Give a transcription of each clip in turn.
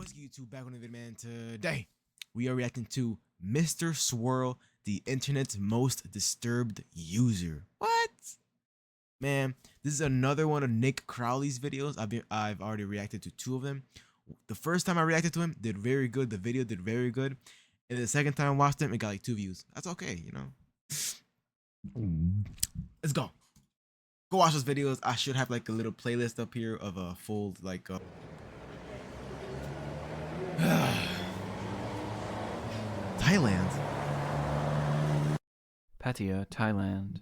What's good, YouTube? Back on the video, man. Today we are reacting to Mr. Swirl, the internet's most disturbed user. What? Man, this is another one of Nick Crowley's videos. I've already reacted to two of them. The first time I reacted to him did very good. The video did very good. And the second time I watched him, it got like 2 views. That's okay, you know. Let's go. Go watch those videos. I should have like a little playlist up here of a full like Thailand. Pattaya, Thailand.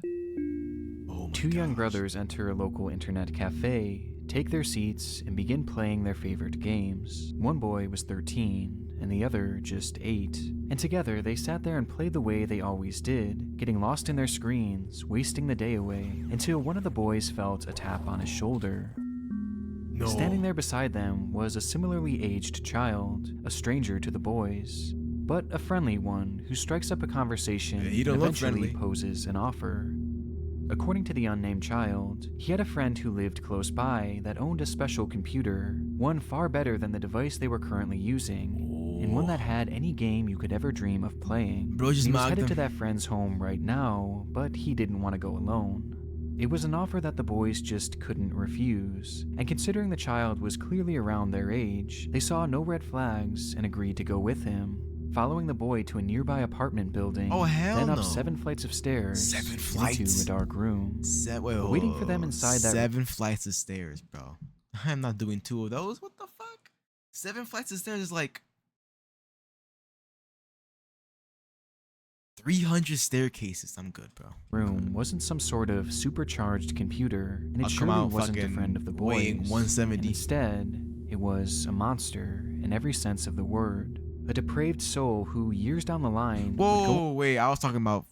Oh my Two young gosh. brothers enter a local internet cafe, take their seats, and begin playing their favorite games. One boy was 13, and the other just 8. And together they sat there and played the way they always did, getting lost in their screens, wasting the day away, until one of the boys felt a tap on his shoulder. No. Standing there beside them was a similarly aged child, a stranger to the boys, but a friendly one who strikes up a conversation He and don't look eventually friendly. poses an offer. According to the unnamed child, he had a friend who lived close by that owned a special computer, one far better than the device they were currently using, and one that had any game you could ever dream of playing. Bro just He was mocked headed them. to that friend's home right now, but he didn't want to go alone. It was an offer that the boys just couldn't refuse, and considering the child was clearly around their age, they saw no red flags and agreed to go with him, following the boy to a nearby apartment building, Oh, hell then up no. 7 flights of stairs 7 into flights? a dark room. Waiting for them inside that 7 flights of stairs, bro. I'm not doing 2 of those. What the fuck? 7 flights of stairs is like 300 staircases. I'm good, bro. room wasn't some sort of supercharged computer, and it I'll come surely out wasn't a fucking friend of the weighing boys. 170. And instead, it was a monster in every sense of the word. A depraved soul who, years down the line, would go Whoa, wait. I was talking about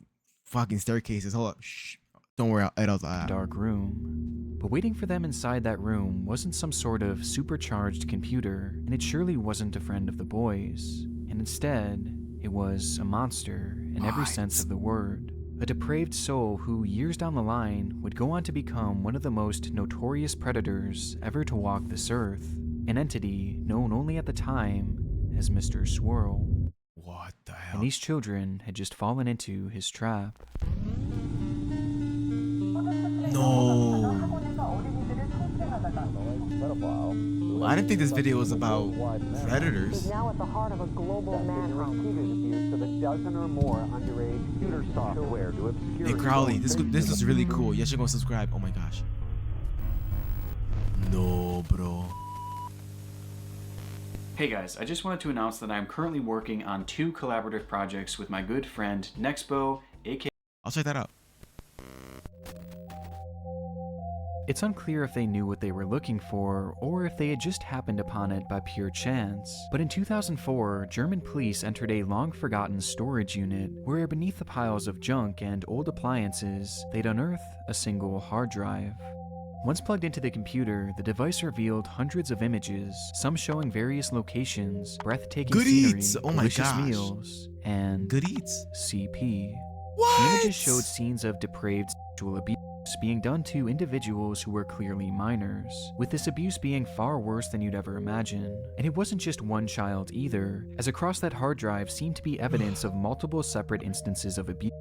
fucking staircases. Hold up. Shh. Don't worry. It was in a dark room. But waiting for them inside that room wasn't some sort of supercharged computer, and it surely wasn't a friend of the boys. And instead, it was a monster in every sense of the word. A depraved soul who, years down the line, would go on to become one of the most notorious predators ever to walk this earth. An entity known only at the time as Mr. Swirl. What the hell? And these children had just fallen into his trap. No. I didn't think this video was about predators. Now at the heart of a global manhunt. Use of a dozen or more underage computer software to obscure. Hey Crowley, this is really cool. You should go subscribe. Oh my gosh. No, bro. Hey guys, I just wanted to announce that I'm currently working on 2 collaborative projects with my good friend Nexpo, aka. I'll check that out. It's unclear if they knew what they were looking for, or if they had just happened upon it by pure chance. But in 2004, German police entered a long-forgotten storage unit, where beneath the piles of junk and old appliances, they'd unearth a single hard drive. Once plugged into the computer, the device revealed hundreds of images, some showing various locations, breathtaking Good scenery, eats! Oh my delicious gosh. meals, and Good eats. CP. What? The images showed scenes of depraved sexual abuse being done to individuals who were clearly minors, with this abuse being far worse than you'd ever imagine. And it wasn't just one child either, as across that hard drive seemed to be evidence of multiple separate instances of abuse,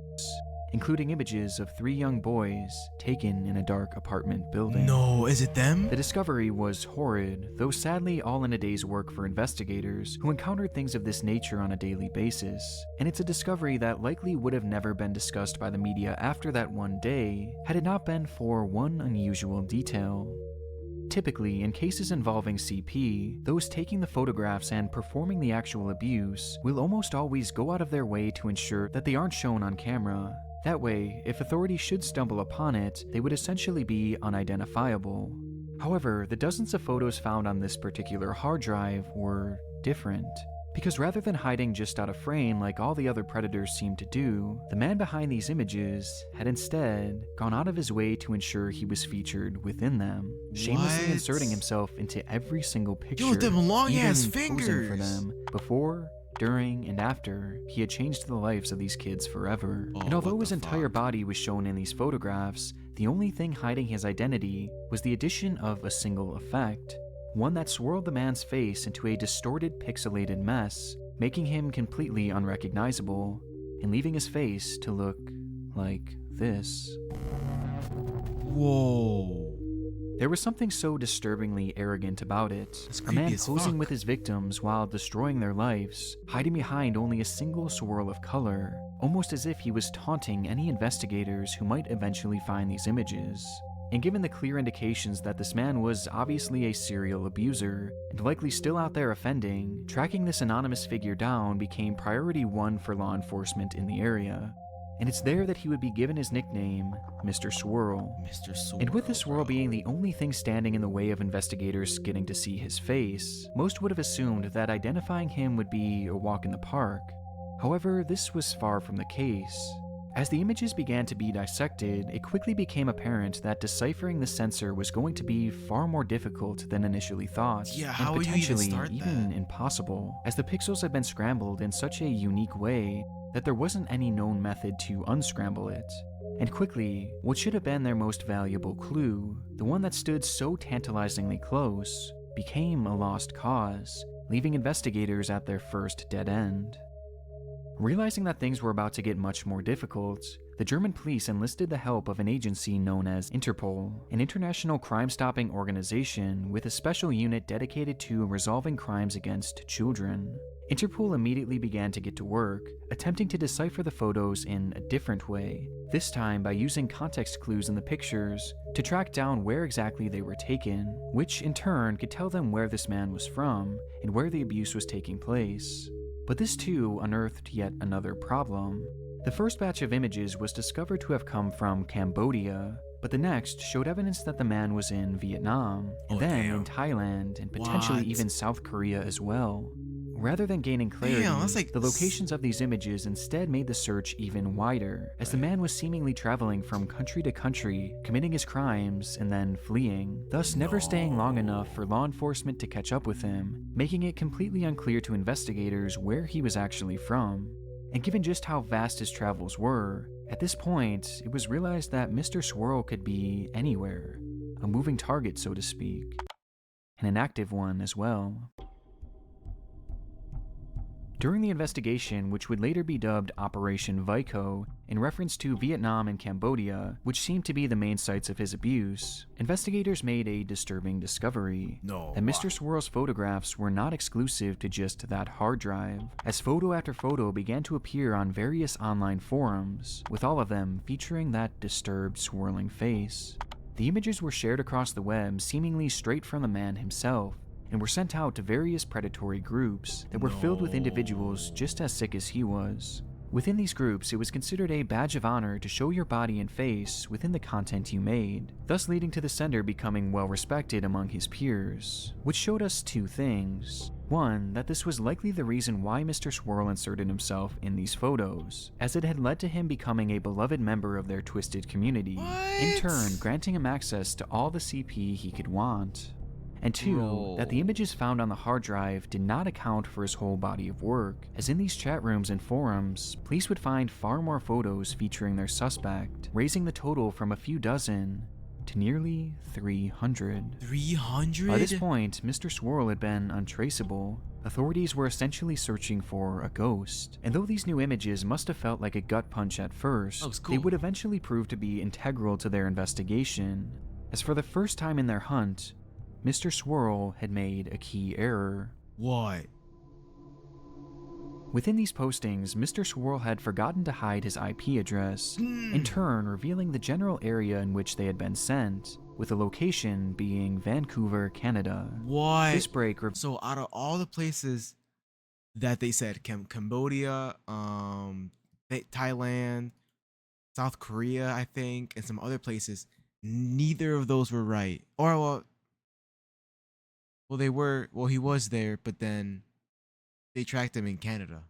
including images of 3 young boys taken in a dark apartment building. No, is it them? The discovery was horrid, though sadly all in a day's work for investigators who encountered things of this nature on a daily basis. And it's a discovery that likely would have never been discussed by the media after that one day, had it not been for one unusual detail. Typically, in cases involving CP, those taking the photographs and performing the actual abuse will almost always go out of their way to ensure that they aren't shown on camera. That way, if authorities should stumble upon it, they would essentially be unidentifiable. However, the dozens of photos found on this particular hard drive were different. Because rather than hiding just out of frame like all the other predators seemed to do, the man behind these images had instead gone out of his way to ensure he was featured within them, shamelessly What? inserting himself into every single picture, Yo, them long-ass even posing for fingers. them before, during, and after he had changed the lives of these kids forever. Oh, And although what his the entire fuck? body was shown in these photographs, the only thing hiding his identity was the addition of a single effect. one that swirled the man's face into a distorted, pixelated mess, making him completely unrecognizable, and leaving his face to look like this. Whoa. There was something so disturbingly arrogant about it. That's A creepy man as posing fuck. with his victims while destroying their lives, hiding behind only a single swirl of color, almost as if he was taunting any investigators who might eventually find these images. And given the clear indications that this man was obviously a serial abuser, and likely still out there offending, tracking this anonymous figure down became priority one for law enforcement in the area. And it's there that he would be given his nickname, Mr. Swirl. Mr. Swirl. And with the swirl being the only thing standing in the way of investigators getting to see his face, most would have assumed that identifying him would be a walk in the park. However, this was far from the case. As the images began to be dissected, it quickly became apparent that deciphering the sensor was going to be far more difficult than initially thought, Yeah, and how would you even potentially start even that? impossible, as the pixels had been scrambled in such a unique way that there wasn't any known method to unscramble it. And quickly, what should have been their most valuable clue, the one that stood so tantalizingly close, became a lost cause, leaving investigators at their first dead end. Realizing that things were about to get much more difficult, the German police enlisted the help of an agency known as Interpol, an international crime-stopping organization with a special unit dedicated to resolving crimes against children. Interpol immediately began to get to work, attempting to decipher the photos in a different way, this time by using context clues in the pictures to track down where exactly they were taken, which in turn could tell them where this man was from and where the abuse was taking place. But this too unearthed yet another problem. The first batch of images was discovered to have come from Cambodia, but the next showed evidence that the man was in Vietnam, and then in Thailand, and potentially What? even South Korea as well. Rather than gaining clarity, Damn, that's like the locations of these images instead made the search even wider, as the man was seemingly traveling from country to country, committing his crimes and then fleeing, thus never staying long enough for law enforcement to catch up with him, making it completely unclear to investigators where he was actually from. And given just how vast his travels were, at this point, it was realized that Mr. Swirl could be anywhere, a moving target, so to speak, and an active one as well. During the investigation, which would later be dubbed Operation Vico, in reference to Vietnam and Cambodia, which seemed to be the main sites of his abuse, investigators made a disturbing discovery. That Mr. Swirl's photographs were not exclusive to just that hard drive, as photo after photo began to appear on various online forums, with all of them featuring that disturbed, swirling face. The images were shared across the web seemingly straight from the man himself, and were sent out to various predatory groups that were filled with individuals just as sick as he was. Within these groups, it was considered a badge of honor to show your body and face within the content you made, thus leading to the sender becoming well respected among his peers, which showed us two things. One, that this was likely the reason why Mr. Swirl inserted himself in these photos, as it had led to him becoming a beloved member of their twisted community, in turn granting him access to all the CP he could want. And two, that the images found on the hard drive did not account for his whole body of work, as in these chat rooms and forums, police would find far more photos featuring their suspect, raising the total from a few dozen to nearly 300. 300? By this point, Mr. Swirl had been untraceable. Authorities were essentially searching for a ghost, and though these new images must have felt like a gut punch at first, they would eventually prove to be integral to their investigation, as for the first time in their hunt, Mr. Swirl had made a key error. What? Within these postings, Mr. Swirl had forgotten to hide his IP address, in turn revealing the general area in which they had been sent, with the location being Vancouver, Canada. What? This break So out of all the places that they said, Cambodia, Thailand, South Korea, I think, and some other places, neither of those were right. Or he was there, but then they tracked him in Canada.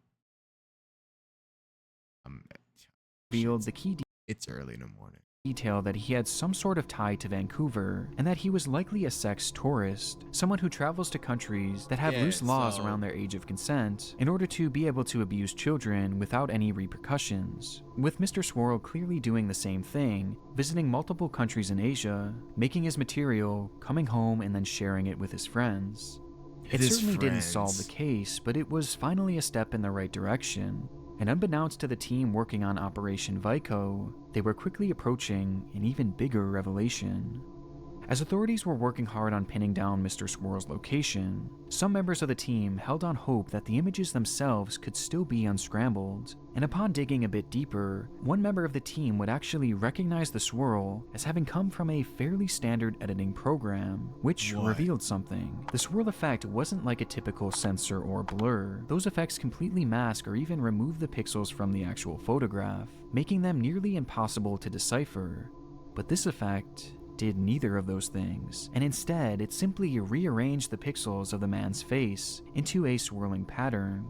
revealed the key It's early in the morning. detail that he had some sort of tie to Vancouver, and that he was likely a sex tourist, someone who travels to countries that have loose laws around their age of consent in order to be able to abuse children without any repercussions. With Mr. Swirl clearly doing the same thing, visiting multiple countries in Asia, making his material, coming home, and then sharing it with his friends. It certainly didn't solve the case, but it was finally a step in the right direction. And unbeknownst to the team working on Operation Vico, they were quickly approaching an even bigger revelation. As authorities were working hard on pinning down Mr. Swirl's location, some members of the team held on hope that the images themselves could still be unscrambled, and upon digging a bit deeper, one member of the team would actually recognize the swirl as having come from a fairly standard editing program, which revealed something. The swirl effect wasn't like a typical sensor or blur. Those effects completely mask or even remove the pixels from the actual photograph, making them nearly impossible to decipher. But this effect did neither of those things, and instead it simply rearranged the pixels of the man's face into a swirling pattern,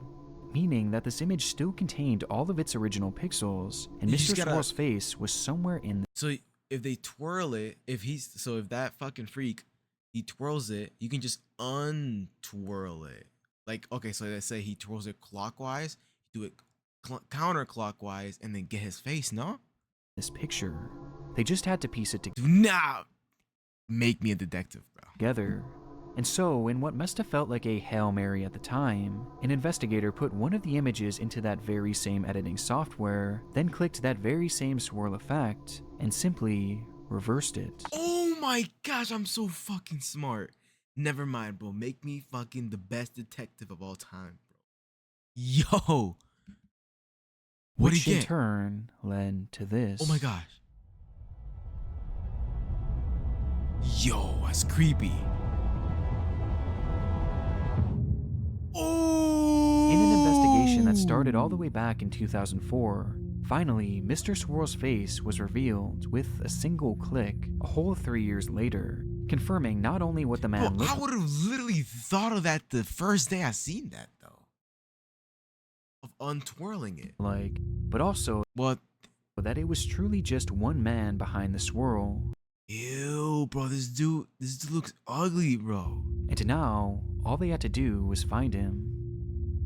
meaning that this image still contained all of its original pixels, and Mr. Swirl's face was somewhere in So if they twirl it, if that fucking freak, he twirls it, you can just untwirl it. Like, okay, so let's say he twirls it clockwise, do it counterclockwise, and then get his face, no? this picture. They just had to piece it Do not make me a detective, bro. together. And so, in what must have felt like a Hail Mary at the time, an investigator put one of the images into that very same editing software, then clicked that very same swirl effect, and simply reversed it. Oh my gosh, I'm so fucking smart. Never mind, bro. Make me fucking the best detective of all time, bro. Yo. What Which did he in get? turn led to this. Oh my gosh. Yo, that's creepy. Oh. In an investigation that started all the way back in 2004, finally, Mr. Swirl's face was revealed with a single click a whole 3 years later, confirming not only what the man Bro, looked I would have literally thought of that the first day I seen that, though. Of untwirling it. like, but also What? that it was truly just one man behind the swirl. Ew, bro, this dude looks ugly, bro. And now, all they had to do was find him.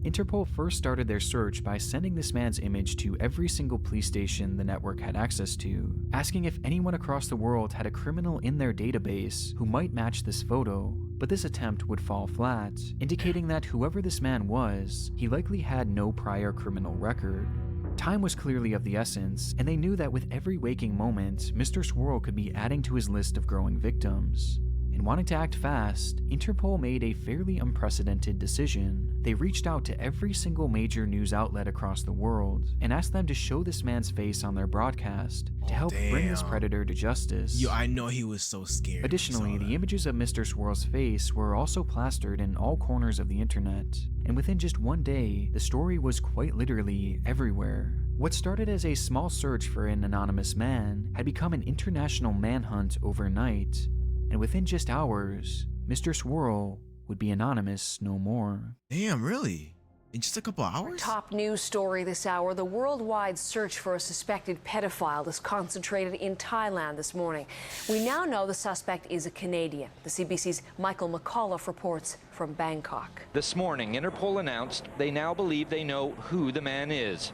Interpol first started their search by sending this man's image to every single police station the network had access to, asking if anyone across the world had a criminal in their database who might match this photo, but this attempt would fall flat, indicating that whoever this man was, he likely had no prior criminal record. Time was clearly of the essence, and they knew that with every waking moment, Mr. Swirl could be adding to his list of growing victims. And wanting to act fast, Interpol made a fairly unprecedented decision. They reached out to every single major news outlet across the world and asked them to show this man's face on their broadcast to help bring this predator to justice. Yo, I know he was so scared. Additionally, the images of Mr. Swirl's face were also plastered in all corners of the internet, and within just one day, the story was quite literally everywhere. What started as a small search for an anonymous man had become an international manhunt overnight, and within just hours, Mr. Swirl would be anonymous no more. Damn, really? In just a couple hours? Top news story this hour. The worldwide search for a suspected pedophile is concentrated in Thailand this morning. We now know the suspect is a Canadian. The CBC's Michael McAuliffe reports from Bangkok. This morning, Interpol announced they now believe they know who the man is.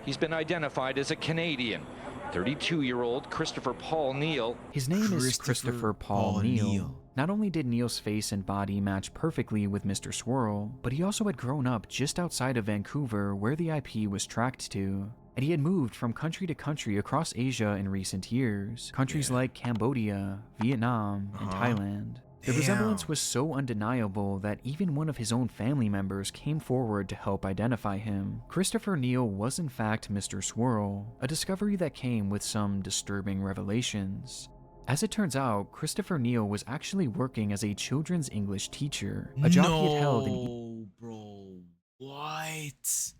He's been identified as a Canadian, 32-year-old Christopher Paul Neal. His name is Christopher Paul Neal. Not only did Neal's face and body match perfectly with Mr. Swirl, but he also had grown up just outside of Vancouver where the IP was tracked to. And he had moved from country to country across Asia in recent years, countries like Cambodia, Vietnam, and Thailand. The resemblance was so undeniable that even one of his own family members came forward to help identify him. Christopher Neal was in fact Mr. Swirl, a discovery that came with some disturbing revelations. As it turns out, Christopher Neal was actually working as a children's English teacher, a job he had held in... No, bro. What?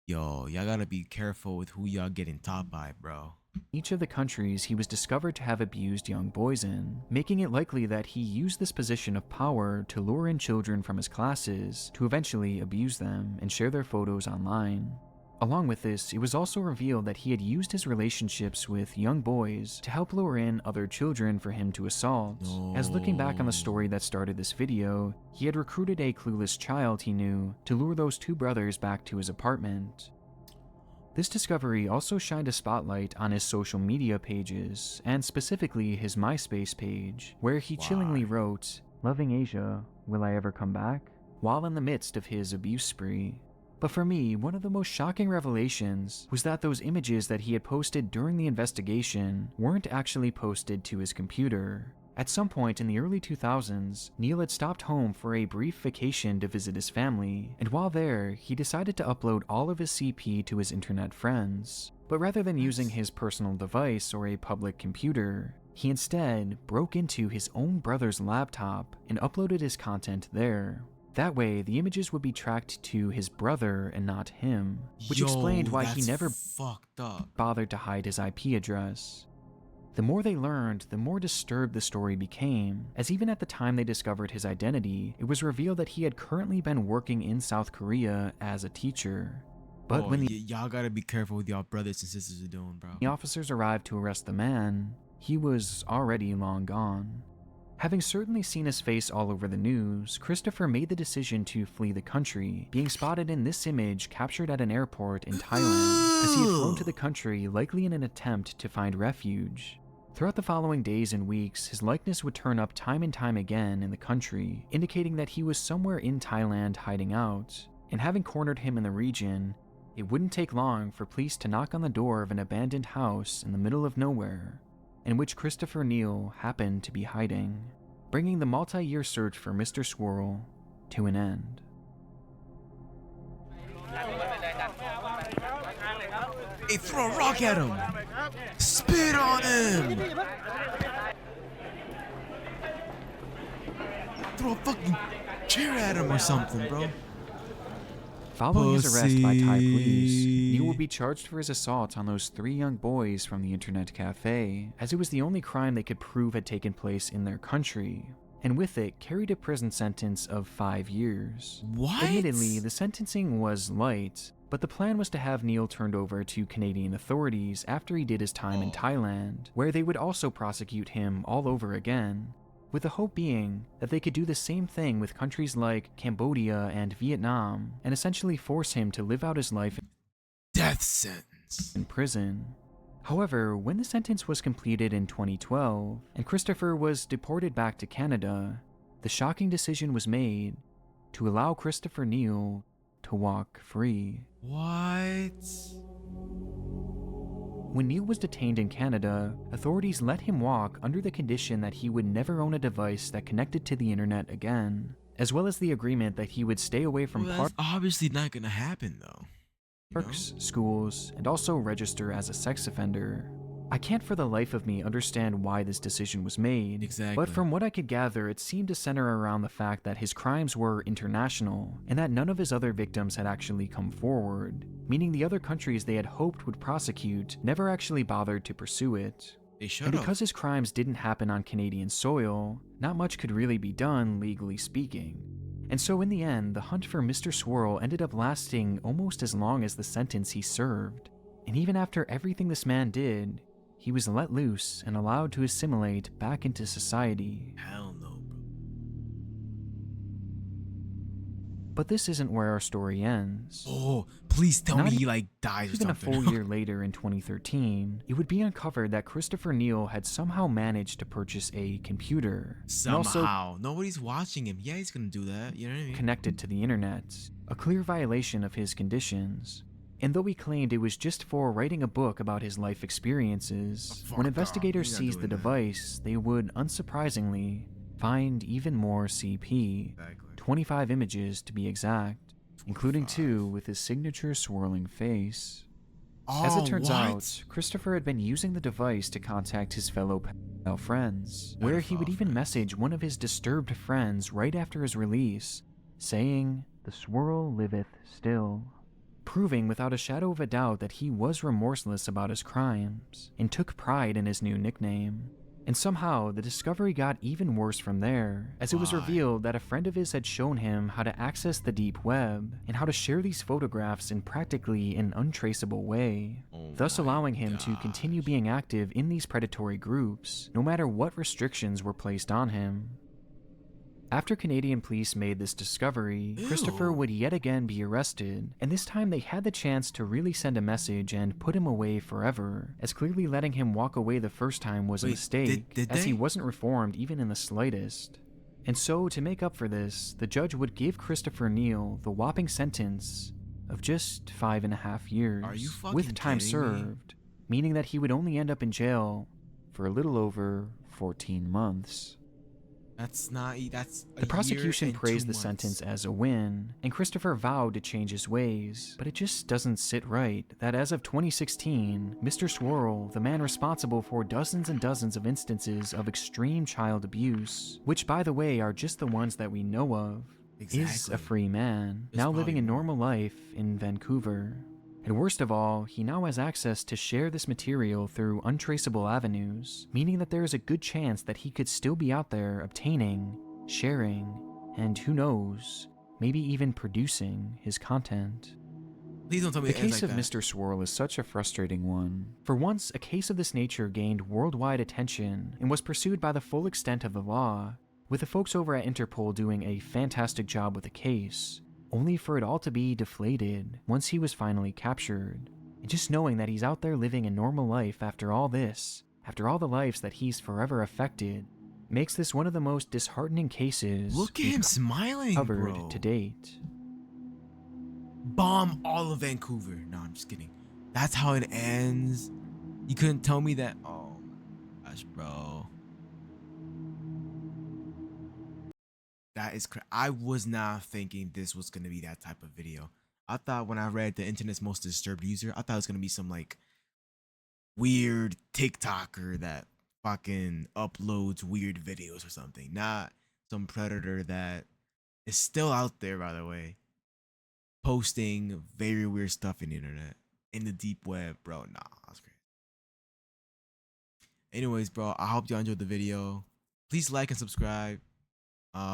Yo, y'all gotta be careful with who y'all getting taught by, bro. each of the countries he was discovered to have abused young boys in, making it likely that he used this position of power to lure in children from his classes to eventually abuse them and share their photos online. Along with this, it was also revealed that he had used his relationships with young boys to help lure in other children for him to assault. As looking back on the story that started this video, he had recruited a clueless child he knew to lure those two brothers back to his apartment. This discovery also shined a spotlight on his social media pages, and specifically his MySpace page, where he chillingly wrote, "Loving Asia, will I ever come back?" while in the midst of his abuse spree. But for me, one of the most shocking revelations was that those images that he had posted during the investigation weren't actually posted to his computer. At some point in the early 2000s, Neil had stopped home for a brief vacation to visit his family, and while there, he decided to upload all of his CP to his internet friends. But rather than using his personal device or a public computer, he instead broke into his own brother's laptop and uploaded his content there. That way, the images would be tracked to his brother and not him, which explained why he never bothered to hide his IP address. The more they learned, the more disturbed the story became, as even at the time they discovered his identity, it was revealed that he had currently been working in South Korea as a teacher. But when y'all gotta be careful with y'all brothers and sisters are doing, bro. The officers arrived to arrest the man, he was already long gone. Having certainly seen his face all over the news, Christopher made the decision to flee the country, being spotted in this image captured at an airport in Thailand, as he had flown to the country likely in an attempt to find refuge. Throughout the following days and weeks, his likeness would turn up time and time again in the country, indicating that he was somewhere in Thailand hiding out. And having cornered him in the region, it wouldn't take long for police to knock on the door of an abandoned house in the middle of nowhere, in which Christopher Neil happened to be hiding, bringing the multi-year search for Mr. Swirl to an end. Hey, throw a rock at him! Spit on him! Throw a fucking chair at him or something, bro. Following his arrest by Thai police, Neil will be charged for his assault on those 3 young boys from the internet cafe, as it was the only crime they could prove had taken place in their country, and with it carried a prison sentence of 5 years. What? Admittedly, the sentencing was light, but the plan was to have Neil turned over to Canadian authorities after he did his time in Thailand, where they would also prosecute him all over again, with the hope being that they could do the same thing with countries like Cambodia and Vietnam, and essentially force him to live out his life death sentence in prison. However, when the sentence was completed in 2012, and Christopher was deported back to Canada, the shocking decision was made to allow Christopher Neil to walk free. What? When Neil was detained in Canada, authorities let him walk under the condition that he would never own a device that connected to the internet again, as well as the agreement that he would stay away from That's obviously not gonna happen though. parks, schools, and also register as a sex offender. I can't for the life of me understand why this decision was made, Exactly. but from what I could gather, it seemed to center around the fact that his crimes were international, and that none of his other victims had actually come forward, meaning the other countries they had hoped would prosecute never actually bothered to pursue it. They should And have. because his crimes didn't happen on Canadian soil, not much could really be done, legally speaking. And so in the end, the hunt for Mr. Swirl ended up lasting almost as long as the sentence he served. And even after everything this man did, he was let loose and allowed to assimilate back into society. Hell no, bro. But this isn't where our story ends. Oh, please tell Not me he like dies or Even a something. full year later in 2013, it would be uncovered that Christopher Neil had somehow managed to purchase a computer. And also Somehow. Nobody's watching him. Yeah, he's gonna do that. You know what I mean? connected to the internet, a clear violation of his conditions. And though he claimed it was just for writing a book about his life experiences, Fuck when off. investigators He's not seized the doing that. device, they would, unsurprisingly, find even more CP, Exactly. 25 images to be exact, including 25. 2 with his signature swirling face. As it turns out, Christopher had been using the device to contact his fellow pedophile friends, where he would Pedophile even friends. message one of his disturbed friends right after his release, saying, "The swirl liveth still," proving without a shadow of a doubt that he was remorseless about his crimes, and took pride in his new nickname. And somehow, the discovery got even worse from there, as it was Why? revealed that a friend of his had shown him how to access the deep web and how to share these photographs in practically an untraceable way, Oh thus my allowing him to continue gosh. being active in these predatory groups, no matter what restrictions were placed on him. After Canadian police made this discovery, Christopher Ew. would yet again be arrested, and this time they had the chance to really send a message and put him away forever, as clearly letting him walk away the first time was a Wait, mistake, did as he they? wasn't reformed even in the slightest. And so, to make up for this, the judge would give Christopher Neal the whopping sentence of just 5.5 years, Are you fucking with time kidding me? served, meaning that he would only end up in jail for a little over 14 months. That's not. That's a The prosecution year and praised 2 the months. sentence as a win, and Christopher vowed to change his ways, but it just doesn't sit right that as of 2016, Mr. Swirl, the man responsible for dozens and dozens of instances of extreme child abuse, which by the way are just the ones that we know of, is Exactly. a free man, There's now living probably a more. normal life in Vancouver. And worst of all, he now has access to share this material through untraceable avenues, meaning that there is a good chance that he could still be out there obtaining, sharing, and who knows, maybe even producing his content. Please don't tell me The it ends case like of that. Mr. Swirl is such a frustrating one. For once, a case of this nature gained worldwide attention and was pursued by the full extent of the law, with the folks over at Interpol doing a fantastic job with the case, only for it all to be deflated once he was finally captured. And just knowing that he's out there living a normal life after all this, after all the lives that he's forever affected, makes this one of the most disheartening cases Look at we've him smiling, covered bro. to date. Bomb all of Vancouver. No, I'm just kidding. That's how it ends. You couldn't tell me that. Oh my gosh, bro. That is crazy. I was not thinking this was gonna be that type of video. I thought when I read the internet's most disturbed user, I thought it was gonna be some like weird TikToker that fucking uploads weird videos or something. Not some predator that is still out there, by the way, posting very weird stuff in the internet, in the deep web, bro. Nah, that's crazy. Anyways, bro, I hope y'all enjoyed the video. Please like and subscribe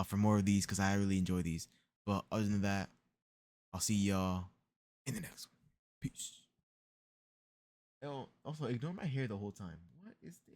for more of these because I really enjoy these. But other than that, I'll see y'all in the next one. Peace. Oh, also ignore my hair the whole time. What is this?